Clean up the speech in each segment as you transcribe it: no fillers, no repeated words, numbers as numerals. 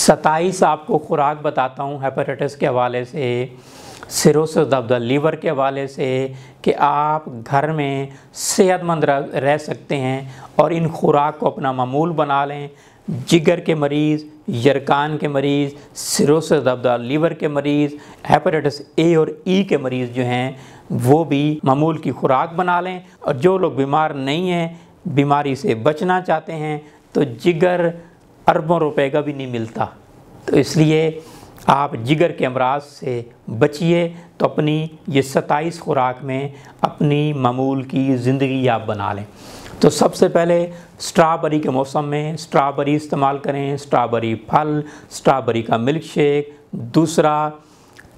27 आपको खुराक बताता हूँ हेपेटाइटिस के हवाले से, सिरोसिस ऑफ द लीवर के हवाले से, कि आप घर में सेहतमंद रह सकते हैं और इन खुराक को अपना मामूल बना लें। जिगर के मरीज़, यरकान के मरीज़, सिरोसिस ऑफ द लीवर के मरीज़, हेपेटाइटिस ए और ई के मरीज़ जो हैं वो भी मामूल की खुराक बना लें। और जो लोग बीमार नहीं हैं, बीमारी से बचना चाहते हैं, तो जिगर अरबों रुपए का भी नहीं मिलता, तो इसलिए आप जिगर के अमराज से बचिए। तो अपनी ये 27 खुराक में अपनी मामूल की ज़िंदगी आप बना लें। तो सबसे पहले स्ट्रॉबेरी के मौसम में स्ट्रॉबेरी इस्तेमाल करें, स्ट्रॉबेरी फल, स्ट्रॉबेरी का मिल्क शेक। दूसरा,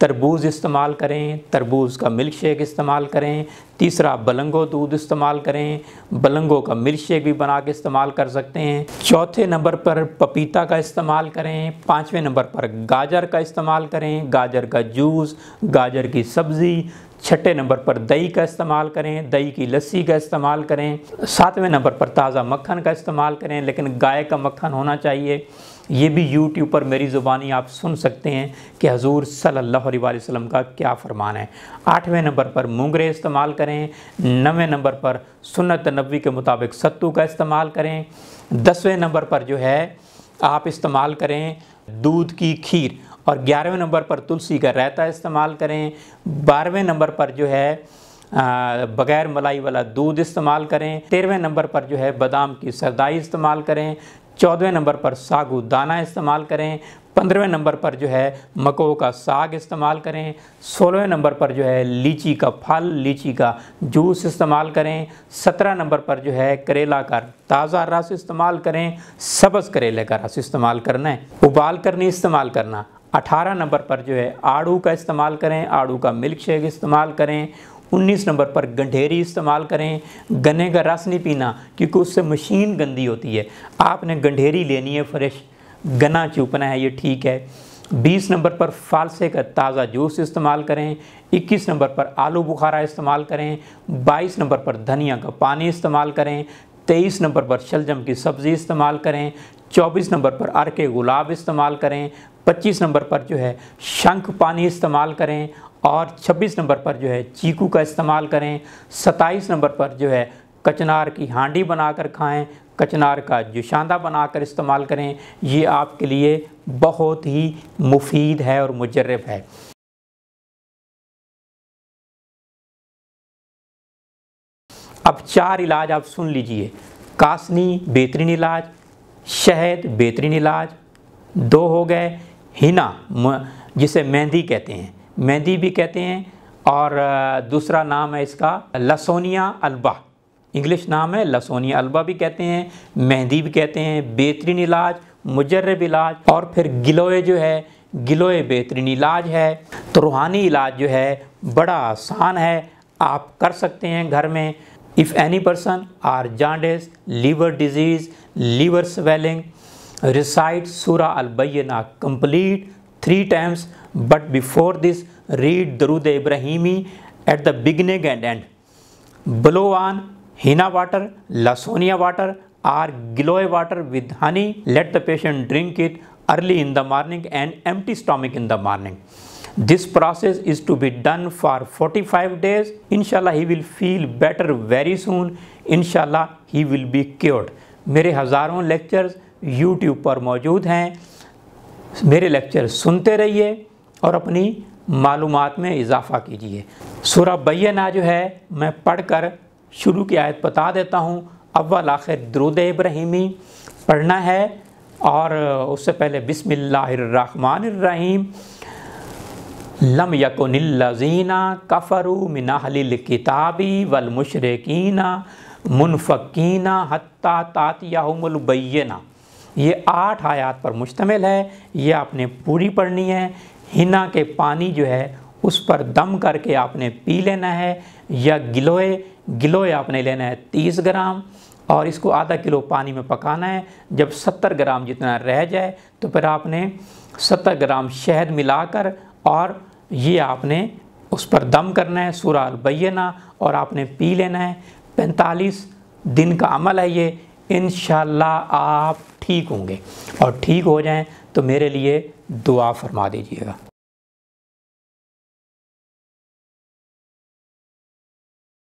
तरबूज़ इस्तेमाल करें, तरबूज़ का मिल्क शेक इस्तेमाल करें। तीसरा, बलंगो दूध इस्तेमाल करें, बलंगो का मिल्क शेक भी बना के इस्तेमाल कर सकते हैं। चौथे नंबर पर पपीता का इस्तेमाल करें। पाँचवें नंबर पर गाजर का इस्तेमाल करें, गाजर का जूस, गाजर की सब्ज़ी। छठे नंबर पर दही का इस्तेमाल करें, दही की लस्सी का इस्तेमाल करें। सातवें नंबर पर ताज़ा मक्खन का इस्तेमाल करें, लेकिन गाय का मक्खन होना चाहिए। ये भी यूट्यूब पर मेरी ज़ुबानी आप सुन सकते हैं कि हजूर सल्लल्लाहु अलैहि वसल्लम का क्या फरमान है। आठवें नंबर पर मूंगरे इस्तेमाल करें। नवें नंबर पर सुन्नत नबवी के मुताबिक सत्तू का इस्तेमाल करें। 10वें नंबर पर जो है आप इस्तेमाल करें दूध की खीर। और 11वें नंबर पर तुलसी का रायता इस्तेमाल करें। 12वें नंबर पर जो है बग़ैर मलाई वाला दूध इस्तेमाल करें। 13वें नंबर पर जो है बादाम की सरदाई इस्तेमाल करें। 14वें नंबर पर सागू दाना इस्तेमाल करें। 15वें नंबर पर जो है मको का साग इस्तेमाल करें। 16वें नंबर पर जो है लीची का फल, लीची का जूस इस्तेमाल करें। 17 नंबर पर जो है करेला का ताज़ा रस इस्तेमाल करें। सब्ज़ करेले का रस इस्तेमाल करना है, उबाल कर नहीं इस्तेमाल करना। 18 नंबर पर जो है आड़ू का इस्तेमाल करें, आड़ू का मिल्क शेक इस्तेमाल करें। 19 नंबर पर गंढेरी इस्तेमाल करें। गन्ने का रस नहीं पीना क्योंकि उससे मशीन गंदी होती है। आपने गंढेरी लेनी है, फ्रेश गन्ना चूपना है, ये ठीक है। 20 नंबर पर फालसे का ताज़ा जूस इस्तेमाल करें। 21 नंबर पर आलू बुखारा इस्तेमाल करें। 22 नंबर पर धनिया का पानी इस्तेमाल करें। 23 नंबर पर शलजम की सब्ज़ी इस्तेमाल करें। 24 नंबर पर अरके गुलाब इस्तेमाल करें। 25 नंबर पर जो है शंख पानी इस्तेमाल करें। और 26 नंबर पर जो है चीकू का इस्तेमाल करें। 27 नंबर पर जो है कचनार की हांडी बनाकर खाएं, कचनार का जुशांदा बनाकर इस्तेमाल करें। ये आपके लिए बहुत ही मुफीद है और मुजर्रब है। अब 4 इलाज आप सुन लीजिए। कासनी बेहतरीन इलाज, शहद बेहतरीन इलाज। 2 हो गए हिना, जिसे मेहंदी कहते हैं, मेहंदी भी कहते हैं। और दूसरा नाम है इसका लसोनिया अल्बा, इंग्लिश नाम है लसोनिया अल्बा भी कहते हैं, मेहंदी भी कहते हैं। बेहतरीन इलाज, मुजर्रब इलाज। और फिर गिलोय जो है, गिलोय बेहतरीन इलाज है। तो रूहानी इलाज जो है बड़ा आसान है, आप कर सकते हैं घर में। If any person are jaundice, liver disease, liver swelling, recite Surah Al-Bayyinah complete 3 times, but before this read Durood Ibrahimi at the beginning and end. Blow on henna water, Lawsonia water or Giloy water with honey. Let the patient drink it early in the morning and empty stomach in the morning. This process is to be done for 45 days. Inshallah he will feel better very soon. Inshallah he will be cured. मेरे हज़ारों lectures YouTube पर मौजूद हैं। मेरे lecture सुनते रहिए और अपनी मालूमात में इजाफ़ा कीजिए। सूरह बय्यना जो है मैं पढ़कर शुरू की आयत बता देता हूँ। अव्वल आखिर दुरूद इब्राहिमी पढ़ना है और उससे पहले बिस्मिल्लाहिर्रहमानिर्रहीम। लम यकुनिल्लज़ीना कफ़रू मिन अहलिल किताबी वल मुशरिकीना मुनफ़कीना हत्ता तातियहुमुल बय्यना। ये 8 आयात पर मुश्तमिल है, ये आपने पूरी पढ़नी है। हिना के पानी जो है उस पर दम करके आपने पी लेना है। या गिलोय आपने लेना है 30 ग्राम और इसको आधा किलो पानी में पकाना है। जब 70 ग्राम जितना रह जाए तो फिर आपने 70 ग्राम शहद मिलाकर और ये आपने उस पर दम करना है, सूरह अल-बय्यना, और आपने पी लेना है। 45 दिन का अमल है ये। इंशाअल्लाह आप ठीक होंगे, और ठीक हो जाएं तो मेरे लिए दुआ फरमा दीजिएगा।